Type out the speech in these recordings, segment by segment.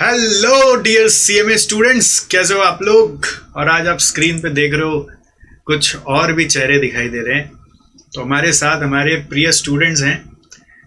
Hello dear CMA students, कैसे हो आप लोग। और आज आप स्क्रीन पे देख रहे हो कुछ और भी चेहरे दिखाई दे रहे हैं। तो हमारे साथ हमारे प्रिय स्टूडेंट्स हैं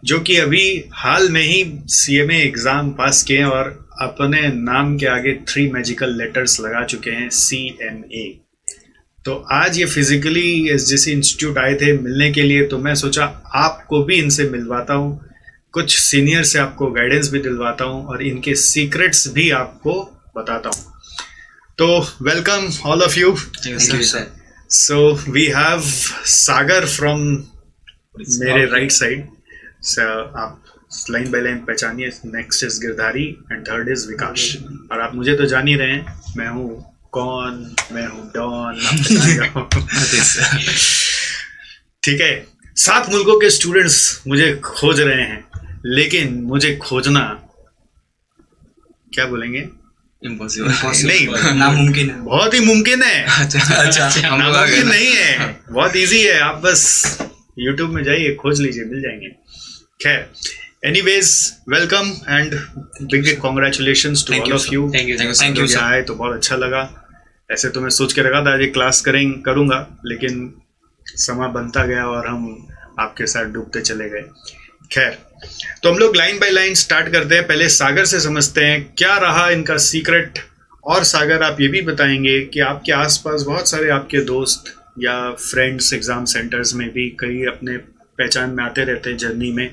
जो कि अभी हाल में ही सीएमए एग्ज़ाम पास किए हैं और अपने नाम के आगे 3 मैजिकल लेटर्स लगा चुके हैं, CMA। तो आज ये फिजिकली एसजीसी इंस्टीट्यूट आए थे मिलने के लिए, तो मैं सोचा आपको भी इनसे मिलवाता हूँ, कुछ सीनियर से आपको गाइडेंस भी दिलवाता हूँ और इनके सीक्रेट्स भी आपको बताता हूँ। तो welcome all of you. Thank you, sir. So we have Sagar from मेरे राइट साइड। आप लाइन बाय लाइन पहचानिए। Next is Girdhari and third is Vikas. और आप मुझे तो जान ही रहे हैं, मैं हूँ कौन, मैं हूँ डॉन। ठीक है। 7 मुल्कों के स्टूडेंट्स मुझे खोज रहे हैं, लेकिन मुझे खोजना क्या बोलेंगे, Impossible. नहीं, नामुमकिन है। बहुत ही मुमकिन है। अच्छा नामुमकिन नहीं है, बहुत इजी है। आप बस YouTube में जाइए, खोज लीजिए, मिल जाएंगे। खैर, anyways welcome and big congratulations to all of you. Thank you, sir. आए तो बहुत अच्छा लगा। ऐसे तो मैं सोच के रखा था आज ये क्लास करूंगा, लेकिन समय बनता गया और हम आपके साथ डूबते चले गए। खैर, तो हम लोग लाइन बाय लाइन स्टार्ट करते हैं। पहले सागर से समझते हैं क्या रहा इनका सीक्रेट। और सागर, आप ये भी बताएंगे कि आपके आसपास बहुत सारे आपके दोस्त या फ्रेंड्स एग्जाम सेंटर्स में भी कई अपने पहचान में आते रहते हैं जर्नी में,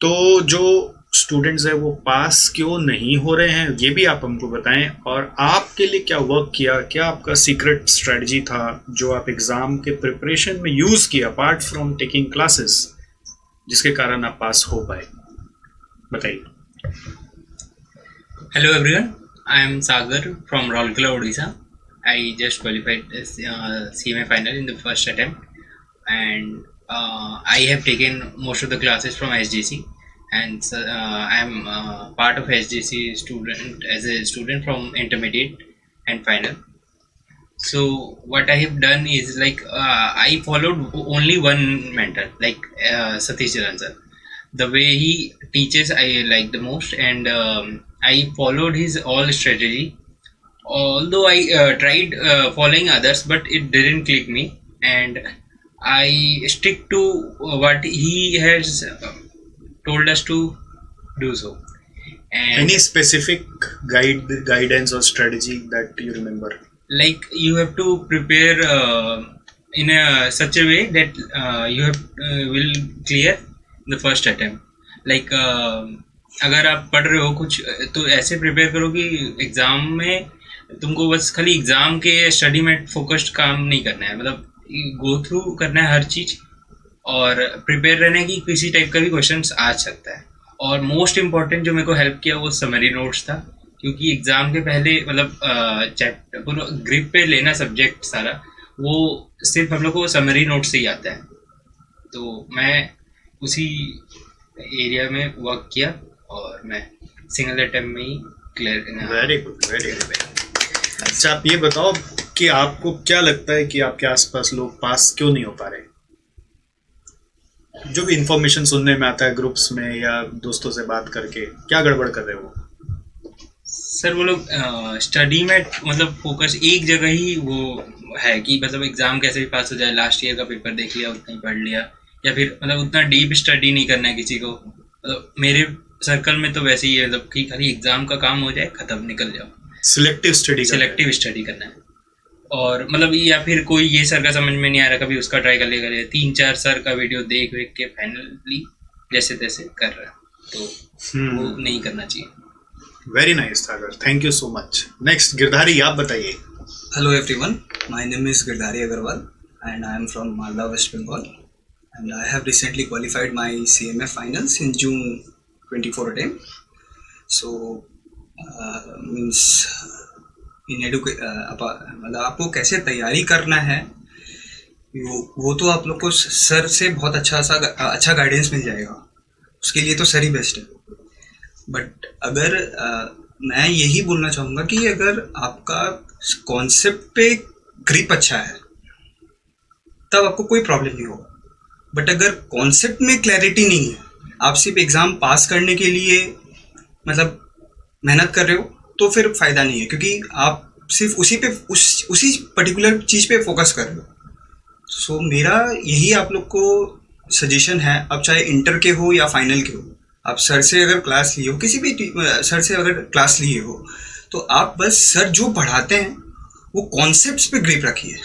तो जो स्टूडेंट्स हैं वो पास क्यों नहीं हो रहे हैं, ये भी आप हमको बताएं। और आपके लिए क्या वर्क किया, क्या आपका सीक्रेट स्ट्रेटजी था जो आप एग्जाम के प्रिपरेशन में यूज किया अपार्ट फ्रॉम टेकिंग क्लासेस, जिसके कारण आप पास हो पाए, बताइए। Hello everyone, I am Sagar from Rourkela, Odisha. I just qualified as CMA final in the first attempt, and I have taken most of the classes from SGC, and I am part of SGC student as a student from intermediate and final. So what I have done is I followed only one mentor, Satish Jalan sir. The way he teaches I like the most, and I followed his all strategy. Although I tried following others, but it didn't click me, and I stick to what he has told us to do so. And Any specific guidance or strategy that you remember? like you have to prepare in a such a way that you have will clear the first attempt. अगर आप पढ़ रहे हो कुछ, तो ऐसे prepare करो कि एग्जाम में तुमको बस खाली एग्जाम के स्टडी में फोकस्ड काम नहीं करना है, मतलब गो थ्रू करना है हर चीज और प्रिपेयर रहने की किसी टाइप का भी क्वेश्चंस आ सकता है। और मोस्ट इम्पॉर्टेंट जो मेरे को हेल्प किया वो समरी नोट्स था, क्योंकि एग्जाम के पहले मतलब चैप्टर पूरा ग्रिप पे लेना सब्जेक्ट सारा, वो सिर्फ हम लोग को समरी नोट से ही आता है। तो मैं उसी एरिया में वर्क किया और मैं सिंगल अटेम्प्ट में ही क्लियर करना। Very good, very good. अच्छा, आप ये बताओ कि आपको क्या लगता है कि आपके आसपास लोग पास क्यों नहीं हो पा रहे? जो भी इंफॉर्मेशन सुनने में आता है ग्रुप्स में या दोस्तों से बात करके, क्या गड़बड़ कर रहे हो? सर वो लोग स्टडी में मतलब फोकस एक जगह ही वो है कि मतलब एग्जाम कैसे भी पास हो जाए, लास्ट ईयर का पेपर देख लिया, उतना ही पढ़ लिया, या फिर मतलब उतना डीप स्टडी नहीं करना है किसी को। मतलब मेरे सर्कल में तो वैसे ही है, मतलब कि खाली एग्जाम का काम हो जाए, खत्म, निकल जाओ। सिलेक्टिव स्टडी करना है। और मतलब या फिर कोई ये सर का समझ में नहीं आ रहा, कभी उसका ट्राई कर लेगा, 3-4 सर का वीडियो देख के फाइनली जैसे तैसे कर रहा है, तो वो नहीं करना चाहिए। Very nice Sagar, thank you so much. Next Girdhari, आप बताइए। Hello everyone, my name is Girdhari Agarwal and I am from Malda, West Bengal, and I have recently qualified my CMA finals in June 24 attempt. So means मतलब आपको कैसे तैयारी करना है वो तो आप लोग को सर से बहुत अच्छा गाइडेंस मिल जाएगा, उसके लिए तो सर ही बेस्ट है। बट अगर मैं यही बोलना चाहूँगा कि अगर आपका कॉन्सेप्ट पे ग्रिप अच्छा है तब आपको कोई प्रॉब्लम नहीं होगा। बट अगर कॉन्सेप्ट में क्लैरिटी नहीं है, आप सिर्फ एग्ज़ाम पास करने के लिए मतलब मेहनत कर रहे हो तो फिर फ़ायदा नहीं है, क्योंकि आप सिर्फ उसी पर्टिकुलर चीज़ पे फोकस कर रहे हो। सो मेरा यही आप लोग को सजेशन है, अब चाहे इंटर के हो या फाइनल के हो, आप सर से अगर क्लास लिए हो, किसी भी सर से अगर क्लास लिए हो, तो आप बस सर जो पढ़ाते हैं वो कॉन्सेप्ट्स पे ग्रिप रखिए।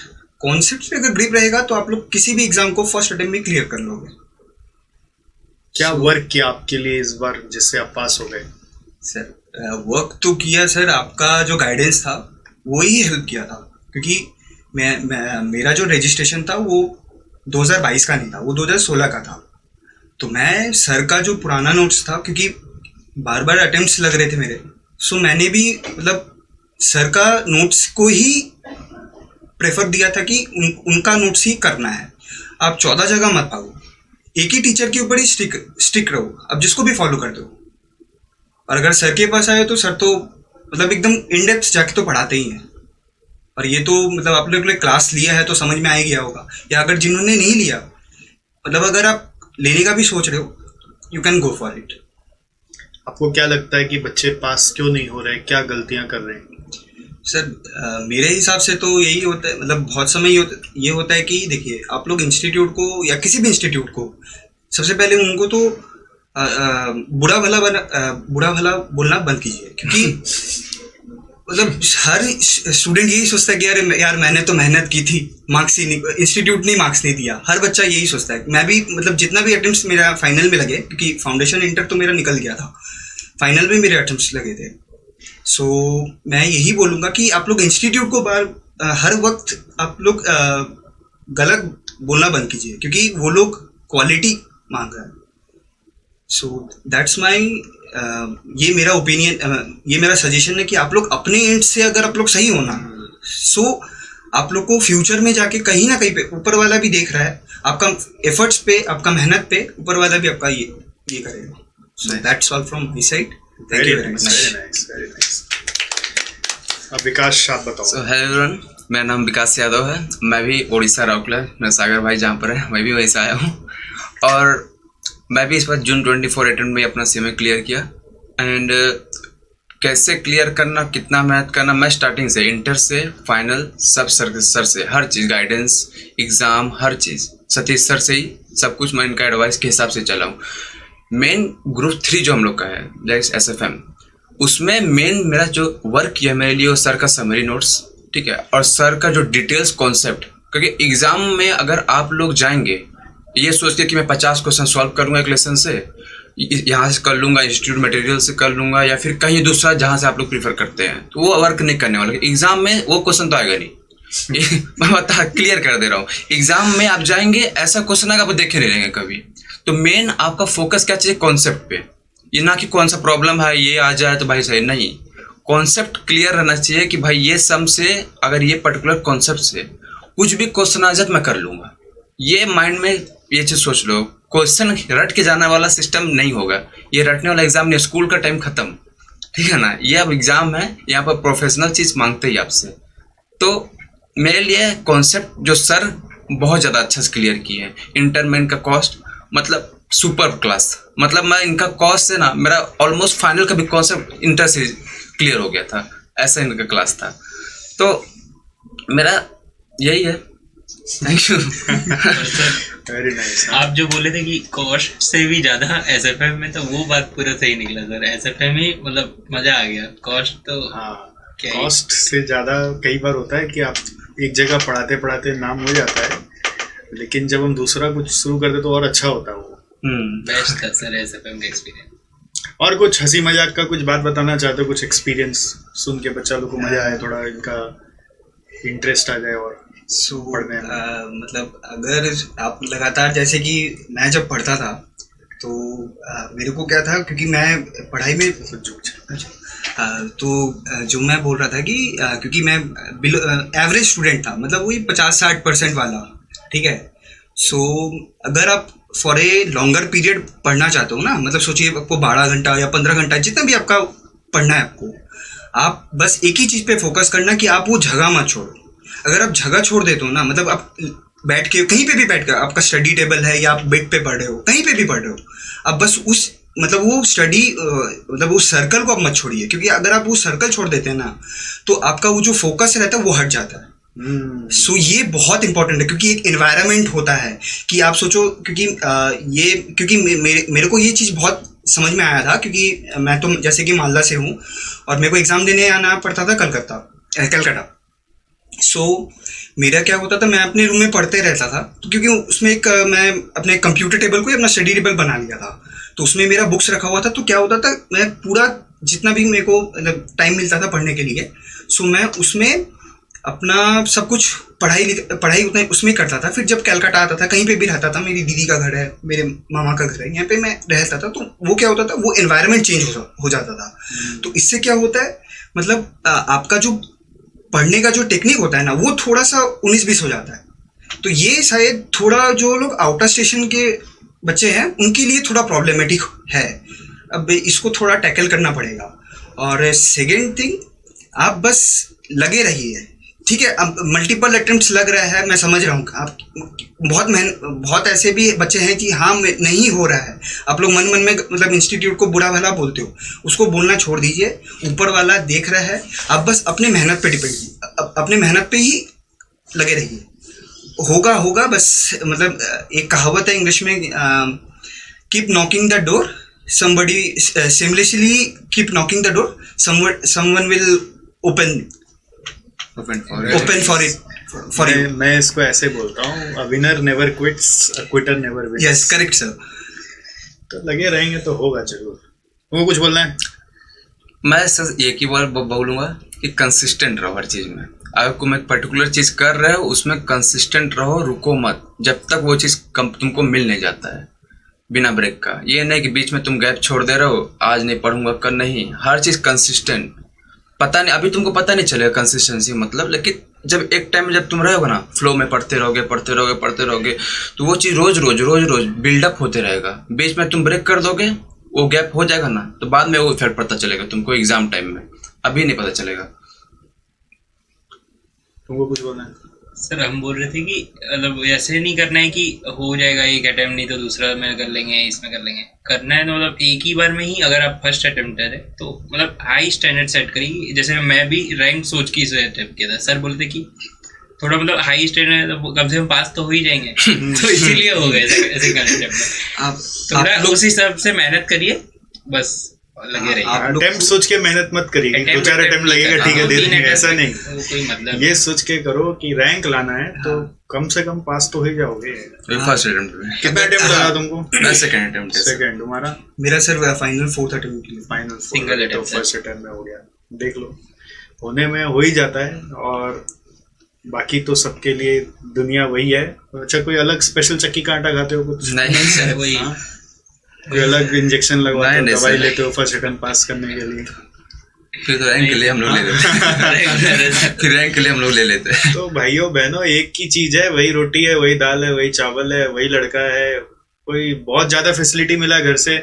कॉन्सेप्ट्स पे अगर ग्रिप रहेगा तो आप लोग किसी भी एग्जाम को फर्स्ट अटेम्प्ट में क्लियर कर लोगे। क्या वर्क किया आपके लिए इस बार जिससे आप पास हो गए? सर वर्क तो किया सर, आपका जो गाइडेंस था वो ही हेल्प किया था, क्योंकि मेरा जो रजिस्ट्रेशन था वो 2022 का नहीं था, वो 2016 का था। तो मैं सर का जो पुराना नोट्स था, क्योंकि बार बार अटेम्प्ट्स लग रहे थे मेरे, सो मैंने भी मतलब सर का नोट्स को ही प्रेफर दिया था कि उनका नोट्स ही करना है। आप 14 जगह मत पाओ, एक ही टीचर के ऊपर ही स्टिक रहो, अब जिसको भी फॉलो कर दो। और अगर सर के पास आए तो सर तो मतलब एकदम इन डेप्थ जाके तो पढ़ाते ही हैं। और ये तो मतलब आप लोग ने क्लास लिया है तो समझ में आ ही गया होगा, या अगर जिन्होंने नहीं लिया, मतलब अगर आप लेने का भी सोच रहे हो, you can go for it. आपको क्या लगता है कि बच्चे पास क्यों नहीं हो रहे, क्या गलतियां कर रहे हैं? सर मेरे हिसाब से तो यही होता है, मतलब बहुत समय ये होता है कि देखिए, आप लोग इंस्टीट्यूट को या किसी भी इंस्टीट्यूट को सबसे पहले उनको तो बुरा भला बोलना बंद कीजिए, क्योंकि मतलब हर स्टूडेंट यही सोचता है कि यार मैंने तो मेहनत की थी, मार्क्स ही नहीं, इंस्टीट्यूट ने मार्क्स नहीं दिया। हर बच्चा यही सोचता है। मैं भी मतलब जितना भी अटेम्प्ट्स मेरा फाइनल में लगे, क्योंकि फाउंडेशन इंटर तो मेरा निकल गया था, फाइनल में मेरे अटेम्प्ट्स लगे थे। सो मैं यही बोलूँगा कि आप लोग इंस्टीट्यूट को हर वक्त आप लोग गलत बोलना बंद कीजिए, क्योंकि वो लोग क्वालिटी मांग रहे हैं। सो दैट्स माई ये मेरा ओपिनियन, ये मेरा सजेशन है कि आप लोग अपने एंड से अगर आप लोग सही हो ना, सो आप लोग को फ्यूचर में जाके कहीं ना कहीं पे ऊपर वाला भी देख रहा है आपका एफर्ट्स पे, आपका मेहनत पे, ऊपर वाला भी आपका ये करेगा। So that's all from my side. Thank you very much. अब विकास आप बताओ। सो हेलो एवरीवन, मेरा नाम विकास यादव है, मैं भी उड़ीसा राउरकेला, मेरा सागर भाई जहाँ पर है मैं भी वहीं से आया हूँ। और मैं भी इस बार जून 24 अटेम्प्ट में अपना सीएमए क्लियर किया। एंड कैसे क्लियर करना, कितना मेहनत करना, मैं स्टार्टिंग से इंटर से फाइनल सब सर से हर चीज़, गाइडेंस, एग्ज़ाम, हर चीज़ सतीश सर से ही सब कुछ मैं इनका एडवाइस के हिसाब से चला हूँ। मेन ग्रुप 3 जो हम लोग का है लाइक SFM, उसमें मेन मेरा जो वर्क किया मेरे लिए वो सर का समरी नोट्स, ठीक है, और सर का जो डिटेल्स कॉन्सेप्ट, क्योंकि एग्ज़ाम में अगर आप लोग जाएंगे ये सोच के कि मैं 50 क्वेश्चन सॉल्व करूँगा एक लेसन से, यहाँ से कर लूँगा, इंस्टीट्यूट मटेरियल से कर लूँगा, या फिर कहीं दूसरा जहाँ से आप लोग प्रीफर करते हैं, तो वो वर्क नहीं करने वाला। एग्ज़ाम में वो क्वेश्चन तो आएगा नहीं मैं बता क्लियर कर दे रहा हूँ। एग्ज़ाम में आप जाएंगे ऐसा क्वेश्चन आएगा, आप देखे नहीं रहेंगे कभी। तो मेन आपका फोकस क्या चाहिए, कॉन्सेप्ट पे, ये ना कि कौन सा प्रॉब्लम है ये आ जाए तो भाई सही नहीं। कॉन्सेप्ट क्लियर रहना चाहिए कि भाई ये सम से अगर ये पर्टिकुलर कॉन्सेप्ट से कुछ भी क्वेश्चन आ जाए तो मैं कर लूँगा। ये माइंड में ये चीज़ सोच लो। क्वेश्चन रट के जाने वाला सिस्टम नहीं होगा, ये रटने वाला एग्जाम नहीं, स्कूल का टाइम खत्म, ठीक है ना। ये अब एग्जाम है, यहाँ पर प्रोफेशनल चीज़ मांगते ही आपसे। तो मेरे लिए कॉन्सेप्ट जो सर बहुत ज़्यादा अच्छा से क्लियर किए हैं। इंटर में इनका कॉस्ट मतलब सुपर क्लास, मतलब मैं इनका कॉस्ट से ना मेरा ऑलमोस्ट फाइनल का भी कॉन्सेप्ट इंटर से क्लियर हो गया था, ऐसा इनका क्लास था। तो मेरा यही है। Thank you. Very nice. आप जो बोले थे कि कॉस्ट से भी ज्यादा SFM में, तो वो बात पूरा सही निकला सर। SFM ही मतलब मजा आ गया, कॉस्ट तो हाँ, क्या कॉस्ट से ज़्यादा कई बार होता है कि आप एक जगह पढ़ाते पढ़ाते नाम हो जाता है, लेकिन जब हम दूसरा कुछ शुरू करते तो और अच्छा होता है वो। बेस्ट था सर SFM का एक्सपीरियंस। और कुछ हंसी मजाक का कुछ बात बताना चाहते हो, कुछ एक्सपीरियंस सुन के बच्चा लोग को मजा आए, थोड़ा इनका इंटरेस्ट आ जाए और पढ़ने में? मतलब अगर आप लगातार, जैसे कि मैं जब पढ़ता था तो मेरे को क्या था, क्योंकि मैं पढ़ाई में तो जो मैं बोल रहा था कि क्योंकि मैं एवरेज स्टूडेंट था, मतलब वही 50-60% वाला, ठीक है। सो अगर आप फॉर ए लॉन्गर पीरियड पढ़ना चाहते हो ना, मतलब सोचिए आपको 12 घंटा या 15 घंटा जितना भी आपका पढ़ना है, आपको आप बस एक ही चीज़ पे फोकस करना कि आप वो जगह मत छोड़ो। अगर आप जगह छोड़ देते हो ना, मतलब आप बैठ के कहीं पे भी बैठ कर, आपका स्टडी टेबल है या आप बेड पे पढ़ रहे हो, कहीं पे भी पढ़ रहे हो, आप बस उस मतलब वो स्टडी मतलब उस सर्कल को आप मत छोड़िए, क्योंकि अगर आप वो सर्कल छोड़ देते हैं ना तो आपका वो जो फोकस रहता है वो हट जाता है। सो ये बहुत इंपॉर्टेंट है, क्योंकि एक एनवायरनमेंट होता है कि आप सोचो, क्योंकि मेरे को ये चीज़ बहुत समझ में आया था, क्योंकि मैं तो जैसे कि मालदा से हूँ और मेरे को एग्ज़ाम देने आना पड़ता था कलकत्ता। सो मेरा क्या होता था, मैं अपने रूम में पढ़ते रहता था, तो क्योंकि उसमें मैं अपने कंप्यूटर टेबल को अपना स्टडी टेबल बना लिया था, तो उसमें मेरा बुक्स रखा हुआ था। तो क्या होता था, मैं पूरा जितना भी मेरे को टाइम मिलता था पढ़ने के लिए, सो मैं उसमें अपना सब कुछ पढ़ाई उतना उसमें करता था। फिर जब कलकत्ता आता था, कहीं पे भी रहता था, मेरी दीदी का घर है, मेरे मामा का घर है, यहाँ पे मैं रहता था, तो वो क्या होता था, वो एनवायरनमेंट चेंज हो जाता था। तो इससे क्या होता है, मतलब आपका जो पढ़ने का जो टेक्निक होता है ना, वो थोड़ा सा 19-20 हो जाता है। तो ये शायद थोड़ा जो लोग आउटर स्टेशन के बच्चे हैं उनके लिए थोड़ा प्रॉब्लमेटिक है। अब इसको थोड़ा टैकल करना पड़ेगा। और सेकेंड थिंग, आप बस लगे रहिए, ठीक है। अब मल्टीपल अटेम्प्ट्स लग रहा है, मैं समझ रहा हूँ, आप बहुत ऐसे भी बच्चे हैं कि हाँ नहीं हो रहा है, आप लोग मन में मतलब इंस्टीट्यूट को बुरा भला बोलते हो, उसको बोलना छोड़ दीजिए, ऊपर वाला देख रहा है। आप बस अपने मेहनत पे अपने मेहनत पे ही लगे रहिए, होगा बस। मतलब एक कहावत है इंग्लिश में, keep knocking the door, somebody seamlessly keep knocking the door, someone will open for it. मैं इसको ऐसे बोलता हूँ, a winner never quits, a quitter never wins. Yes, correct sir. तो लगे रहेंगे तो होगा जरूर। तुमको कुछ बोलना है? मैं सर एक ही बार बोलूँगा कि कंसिस्टेंट रहो हर चीज़ में। अगर तुम एक पर्टिकुलर चीज़ कर रहे हो उसमें कंसिस्टेंट रहो, रुको मत जब तक वो चीज़ तुमको मिल नहीं जाता है बिना ब्रेक का। ये नहीं कि बीच में तुम गैप छोड़ दे रहे हो, आज नहीं पढ़ूंगा कल नहीं, हर चीज़ कंसिस्टेंट। पता नहीं, अभी तुमको पता नहीं चलेगा कंसिस्टेंसी मतलब, लेकिन जब एक टाइम में जब तुम रहोगे ना, फ्लो में पढ़ते रहोगे तो वो चीज़ रोज बिल्डअप होते रहेगा। बीच में तुम ब्रेक कर दोगे, वो गैप हो जाएगा ना, तो बाद में वो इफेक्ट पता चलेगा तुमको एग्जाम टाइम में, अभी नहीं पता चलेगा। तुमको कुछ बोलना है? सर हम बोल रहे थे कि मतलब ऐसे नहीं करना है कि हो जाएगा एक अटेम्प्ट, नहीं तो दूसरा में कर लेंगे, इसमें कर लेंगे। करना है तो मतलब एक ही बार में ही, अगर आप फर्स्ट अटेम्प्ट है तो मतलब हाई स्टैंडर्ड सेट करिए। जैसे मैं भी रैंक सोच के इसे अटेम्प्ट किया था, सर बोलते कि थोड़ा मतलब हाई स्टैंडर्ड तो कम से कम पास तो हो ही जाएंगे तो इसीलिए हो गए ऐसे करने। आप थोड़ा उस हिसाब से मेहनत करिए, बस लगे रहिए। अटेम्प्ट सोच के मेहनत मत करिए, 2-4 अटेम्प्ट लगेगा ठीक है दे देंगे, ऐसा नहीं। कोई मतलब ये सोच के करो कि रैंक लाना है तो कम से कम पास तो हो ही जाओगे। फर्स्ट अटेम्प्ट में कितना अटेम्प्ट लगा तुमको? मैं सेकंड अटेम्प्ट। सेकंड तुम्हारा? मेरा सर फाइनल 4th अटेम्प्ट के लिए। फाइनल सिंगल तो फर्स्ट अटेम्प्ट में हो गया। देख लो, होने में हो ही जाता है। और बाकी तो सबके लिए दुनिया वही है। अच्छा, कोई अलग स्पेशल चक्की का आटा खाते हो कुछ? नहीं सर, वही कोई अलग इंजेक्शन लगवाते हो, नहीं, दवाई सर। लेते हो फर्स्ट अटेम्प्ट पास करने के लिए? फिर तो रैंक के लिए हम लोग ले लेते फिर रैंक के लिए हम लोग ले लेते हैं। तो भाइयों बहनों, एक ही चीज है, वही रोटी है, वही दाल है, वही चावल है, वही लड़का है। कोई बहुत ज्यादा फैसिलिटी मिला घर से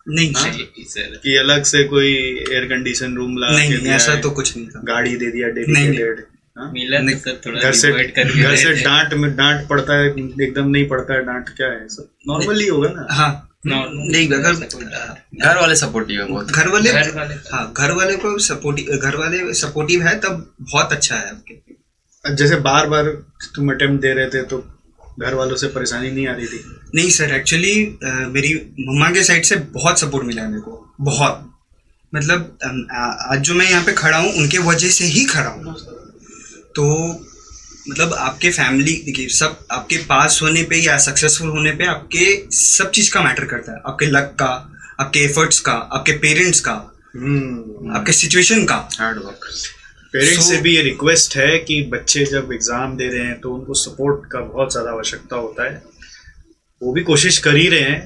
नहीं सर, कि अलग से कोई एयर कंडीशन रूम ला के नहीं, दिया ऐसा है, तो कुछ नहीं था। गाड़ी दे दिया डेडिकेटेड। मिला तो सर थोड़ा घर से divide करके घर से रहे थे। डांट पड़ता है, एकदम नहीं पड़ता है डांट, क्या है सब नॉर्मली होगा ना। हाँ नहीं, अगर घर वाले सपोर्टिव है बहुत। घर वाले हाँ, घर वाले को सपोर्टिव है तब बहुत अच्छा है आपके। जैसे बार बार तुम अटेम्प्ट दे रहे थे तो घर वालों से परेशानी नहीं आ रही थी? नहीं सर, एक्चुअली मेरी मम्मा के साइड से बहुत सपोर्ट मिला है मेरे को, बहुत। मतलब आज जो मैं यहाँ पे खड़ा हूँ उनके वजह से ही खड़ा हूँ। तो मतलब आपके फैमिली, देखिए, सब आपके पास होने पे या सक्सेसफुल होने पे आपके सब चीज़ का मैटर करता है। आपके लक का, आपके एफर्ट्स का, आपके पेरेंट्स का, आपके सिचुएशन का, हार्ड वर्क। पेरेंट्स से भी ये रिक्वेस्ट है कि बच्चे जब एग्जाम दे रहे हैं तो उनको सपोर्ट का बहुत ज़्यादा आवश्यकता होता है। वो भी कोशिश कर ही रहे हैं,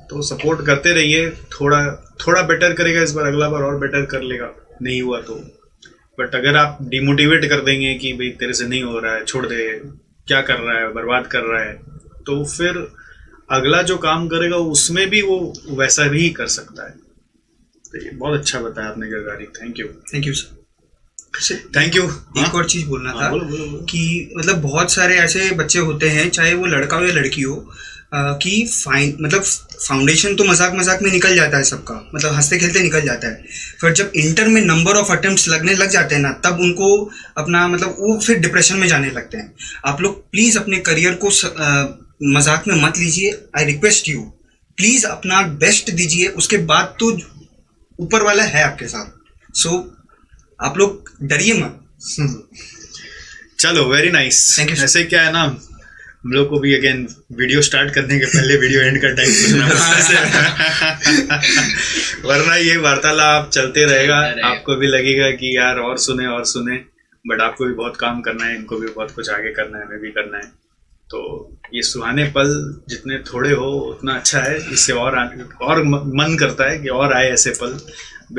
तो सपोर्ट करते रहिए। थोड़ा बेटर करेगा इस बार, अगला बार और बेटर कर लेगा, नहीं हुआ तो। बट अगर आप डिमोटिवेट कर देंगे कि भाई तेरे से नहीं हो रहा है, छोड़ दे, क्या कर रहा है, बर्बाद कर रहा है, तो फिर अगला जो काम करेगा उसमें भी वो वैसा भी कर सकता है। तो ये बहुत अच्छा बताया आपने गरगारी, thank you sir, thank you. एक और चीज़ बोलना था बोलो। कि मतलब बहुत सारे ऐसे बच्चे होते हैं, चाहे वो लड़का हो या लड़की हो, कि मतलब फाउंडेशन तो मजाक मजाक में निकल जाता है सबका, मतलब हंसते खेलते निकल जाता है, फिर जब इंटर में नंबर ऑफ अटेम्प्ट्स लगने लग जाते हैं ना, तब उनको अपना मतलब वो फिर डिप्रेशन में जाने लगते हैं। आप लोग प्लीज़ अपने करियर को मजाक में मत लीजिए। आई रिक्वेस्ट यू, प्लीज़ अपना बेस्ट दीजिए, उसके बाद तो ऊपर वाला है आपके साथ। सो आप लोग डरिए मत। चलो, very nice. Thank you, sir. ऐसे क्या है ना, हम लोग को भी अगेन वीडियो स्टार्ट करने के पहले वीडियो एंड का टाइम सोचना पड़ता है। वरना ये वार्तालाप चलते रहेगा, आपको भी लगेगा कि यार और सुने, बट आपको भी बहुत काम करना है, इनको भी बहुत कुछ आगे करना है, हमें भी करना है। तो ये सुहाने पल जितने थोड़े हो उतना अच्छा है, इससे और मन करता है कि और आए ऐसे पल।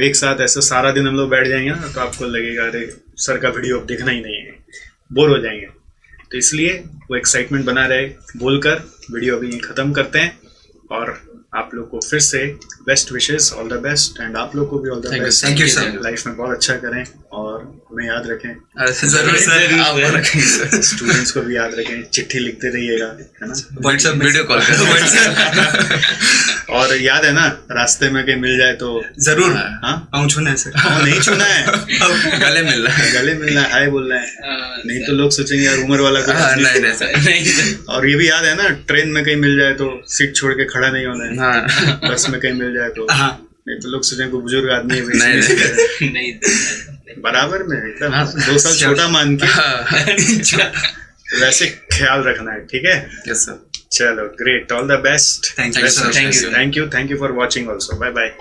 एक साथ ऐसे सारा दिन हम लोग बैठ जाएंगे ना, तो आपको लगेगा अरे सर का वीडियो अब देखना ही नहीं है, बोर हो जाएंगे। तो इसलिए वो एक्साइटमेंट बना रहे, बोलकर वीडियो अभी ख़त्म करते हैं। और आप लोग को फिर से best wishes, all the best, and आप लोग को भी all the best. Thank you, sir. Life में बहुत अच्छा करें और हमें याद रखें, जरूर सर, आपको रखेंगे सर। स्टूडेंट्स को भी याद रखें, चिट्ठी लिखते रहिएगा, है ना। व्हाट्सएप वीडियो कॉल करें। और याद है ना, रास्ते में कहीं मिल जाए तो जरूर हाँ पाँव छूना है सर। नहीं छूना है, गले मिल रहा है। गले मिलना है, हाय बोलना है, नहीं तो लोग सोचेंगे यार उम्र वाला कोई आदमी है। नहीं सर, नहीं। और ये भी याद है ना, ट्रेन में कहीं मिल जाए तो सीट छोड़ के खड़ा नहीं होना है, हाँ, बस में कहीं मिल जाए तो, हाँ नहीं तो लोग सोचेंगे कोई बुजुर्ग आदमी है, नहीं, वैसे नहीं बराबर में एकदम 2 साल छोटा मान के वैसे ख्याल रखना है, ठीक है। Yes sir. चलो, great, all the best, Thank you, sir. Thank you. Thank you for watching also, bye bye.